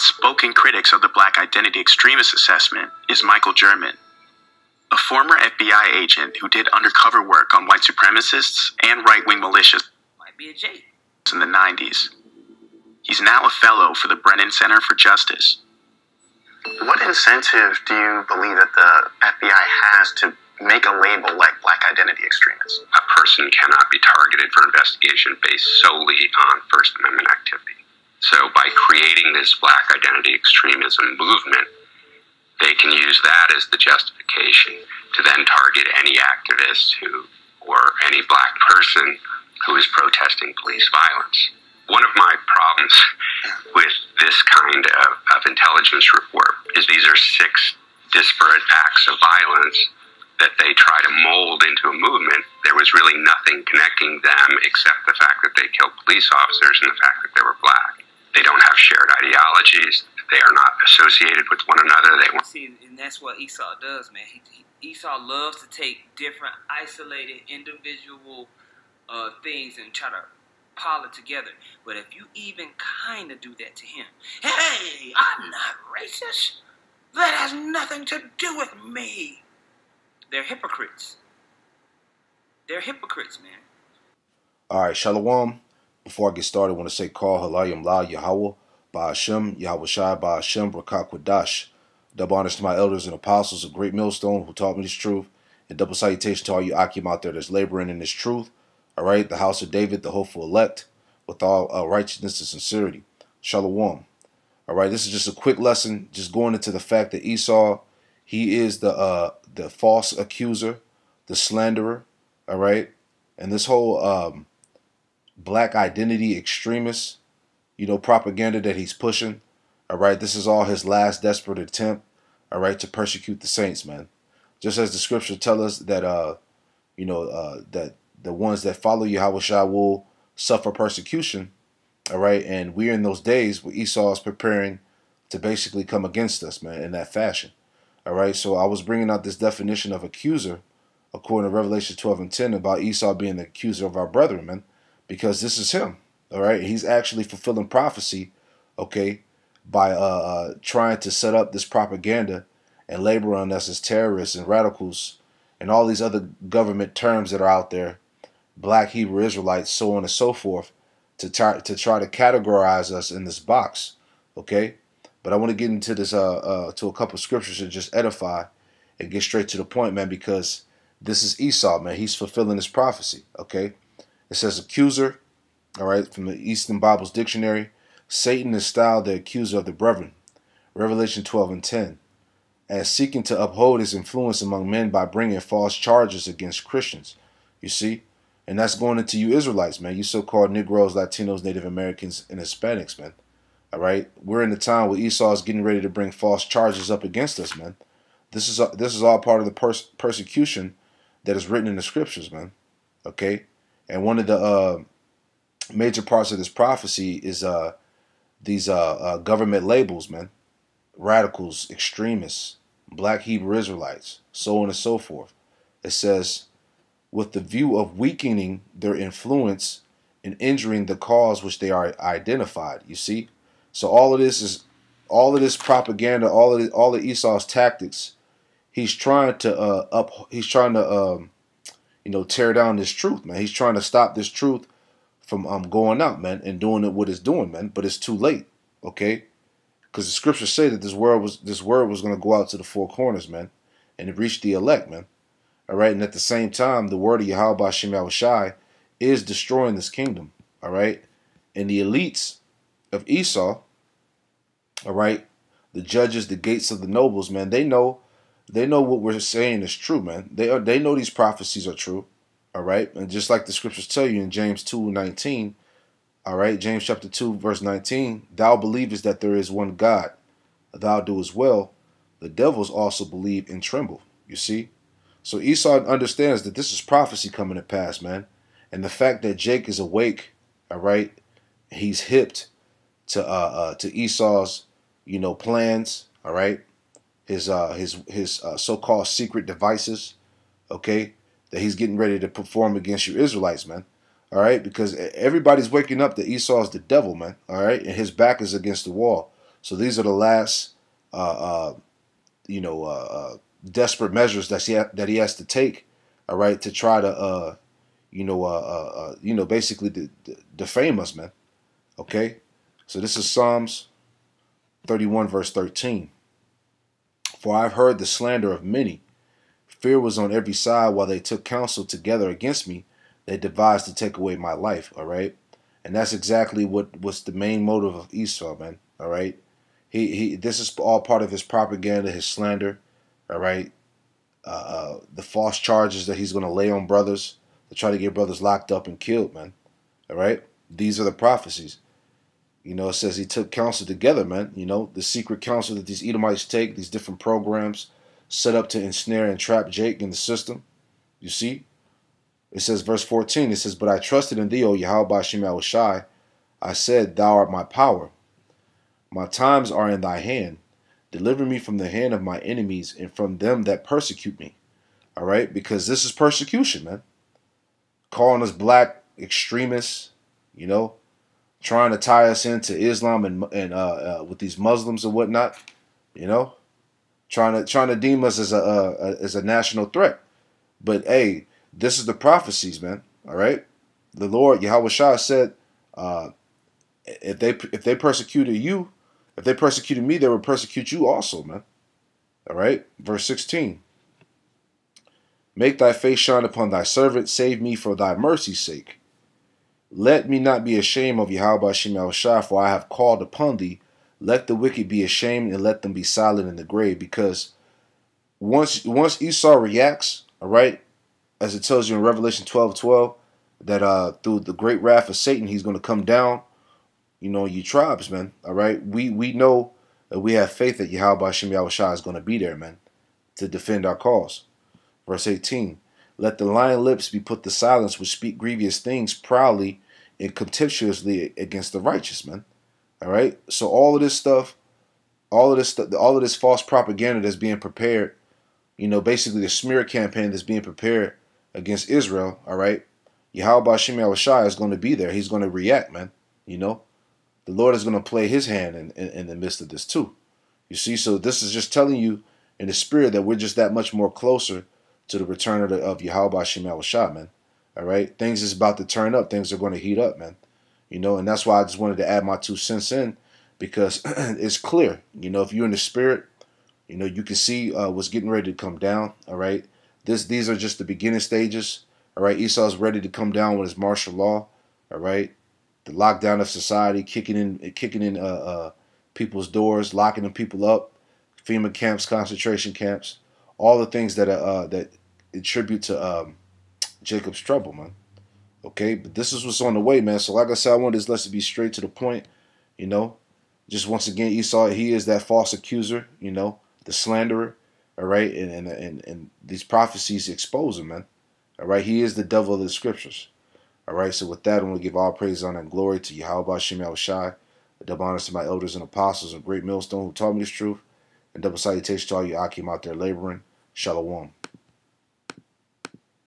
outspoken critics of the Black Identity Extremist assessment is Michael German, a former FBI agent who did undercover work on white supremacists and right-wing militias in the 90s. He's now a fellow for the Brennan Center for Justice. What incentive do you believe that the FBI has to make a label like Black Identity Extremist? A person cannot be targeted for investigation based solely on First Amendment activity. So by creating this Black Identity Extremism movement, they can use that as the justification to then target any activist or any Black person who is protesting police violence. One of my problems with this kind of intelligence report is these are 6 disparate acts of violence that they try to mold into a movement. There was really nothing connecting them except the fact that they killed police officers and the fact that they were Black. They don't have shared ideologies. They are not associated with one another. See, and that's what Esau does, man. Esau loves to take different, isolated, individual things and try to pile it together. But if you even kind of do that to him, hey, I'm not racist. That has nothing to do with me. They're hypocrites. They're hypocrites, man. All right, Shalom. Before I get started, I want to say, Call Halayim La Yahweh, Ba'ashem, Yahweh Shai, Ba'ashem, Brakak Wadash. Double honors to my elders and apostles, a great millstone who taught me this truth, and double salutation to all you Akim out there that's laboring in this truth. All right, the house of David, the hopeful elect, with all righteousness and sincerity. Shalom. All right, this is just a quick lesson, just going into the fact that Esau, he is the false accuser, the slanderer. All right, and this whole Black Identity Extremist, propaganda that he's pushing. All right, this is all his last desperate attempt. All right, to persecute the saints, man. Just as the scriptures tell us that that the ones that follow Yahweh Shai will suffer persecution. All right, and we're in those days where Esau is preparing to basically come against us, man, in that fashion. All right, so I was bringing out this definition of accuser according to Revelation 12:10 about Esau being the accuser of our brethren, man, because this is him. All right, he's actually fulfilling prophecy, okay, by trying to set up this propaganda and labor on us as terrorists and radicals and all these other government terms that are out there, Black Hebrew Israelites, so on and so forth, to try to categorize us in this box, okay? But I want to get into this to a couple of scriptures to just edify and get straight to the point, man, because this is Esau, man. He's fulfilling his prophecy, okay? It says accuser, all right, from the Eastern Bible's dictionary. Satan is styled the accuser of the brethren, Revelation 12:10, as seeking to uphold his influence among men by bringing false charges against Christians. You see? And that's going into you Israelites, man. You so-called Negroes, Latinos, Native Americans, and Hispanics, man. All right? We're in the time where Esau is getting ready to bring false charges up against us, man. This is all part of the persecution that is written in the scriptures, man. Okay? And one of the major parts of this prophecy is these government labels, man. Radicals, extremists, Black Hebrew Israelites, so on and so forth. It says, with the view of weakening their influence and injuring the cause which they are identified. You see? So all of this propaganda, all of Esau's tactics, he's trying to tear down this truth, man. He's trying to stop this truth from going out, man, and doing what it's doing, man. But it's too late, okay? Because the scriptures say that this word was going to go out to the four corners, man, and it reached the elect, man. All right, and at the same time, the word of Yahweh B'Shem Yahweh Shai is destroying this kingdom. All right, and the elites of Esau, all right, the judges, the gates of the nobles, man, they know what we're saying is true, man. They know these prophecies are true. All right, and just like the scriptures tell you in James 2:19, all right, James chapter 2 verse 19, thou believest that there is one God, thou doest well. The devils also believe and tremble. You see. So Esau understands that this is prophecy coming to pass, man. And the fact that Jake is awake, all right, he's hipped to Esau's, plans, all right, his so-called secret devices, okay, that he's getting ready to perform against you Israelites, man. All right, because everybody's waking up that Esau is the devil, man. All right, and his back is against the wall. So these are the last, desperate measures that he has to take, all right, to try to, basically defame us, man. Okay, so this is Psalms 31, verse 13. For I've heard the slander of many. Fear was on every side while they took counsel together against me. They devised to take away my life, all right? And that's exactly what was the main motive of Esau, man, all right? This is all part of his propaganda, his slander, all right? The false charges that he's going to lay on brothers to try to get brothers locked up and killed, man, all right? These are the prophecies. It says he took counsel together, man. The secret counsel that these Edomites take, these different programs set up to ensnare and trap Jake in the system. You see? It says, verse 14, it says, but I trusted in thee, O Yahweh Shem Yahushai. I said, thou art my power. My times are in thy hand. Deliver me from the hand of my enemies and from them that persecute me. All right? Because this is persecution, man. Calling us black extremists, trying to tie us into Islam and with these Muslims and whatnot, trying to deem us as a national threat. But hey, this is the prophecies, man. All right, the Lord Yahweh Shah said, if they persecuted you, if they persecuted me, they will persecute you also, man. All right, verse 16. Make thy face shine upon thy servant, save me for thy mercy's sake. Let me not be ashamed of Yahweh Shem Yahushua, for I have called upon thee. Let the wicked be ashamed, and let them be silent in the grave. Because once Esau reacts, all right, as it tells you in Revelation 12:12, that through the great wrath of Satan, he's going to come down, you tribes, man. All right, we know that we have faith that Yahweh Shem Yahushua is going to be there, man, to defend our cause. Verse 18. Let the lying lips be put to silence, which speak grievous things proudly and contemptuously against the righteous, man. All right. So all of this false propaganda that's being prepared, basically the smear campaign that's being prepared against Israel. All right. Yahweh Shem Yahushua is going to be there. He's going to react, man. The Lord is going to play his hand in the midst of this too. You see, so this is just telling you in the spirit that we're just that much more closer to the return of Yahweh Shem Yahushua, man. All right, things is about to turn up. Things are going to heat up, man. And that's why I just wanted to add my 2 cents in, because it's clear. If you're in the spirit, you can see what's getting ready to come down. All right, these are just the beginning stages. All right, Esau's ready to come down with his martial law. All right, the lockdown of society, kicking in people's doors, locking them people up, FEMA camps, concentration camps, all the things that attribute to Jacob's trouble, man. Okay, but this is what's on the way, man. So like I said, I wanted this lesson to be straight to the point. Just once again, Esau, he is that false accuser, the slanderer. All right, and these prophecies expose him, man. All right, he is the devil of the scriptures. All right, so with that, I'm going to give all praise, honor, and glory to Yahweh Shem Yahushai, double honors to my elders and apostles and great millstone who taught me this truth, and double salutation to all you Akim out there laboring. Shalom.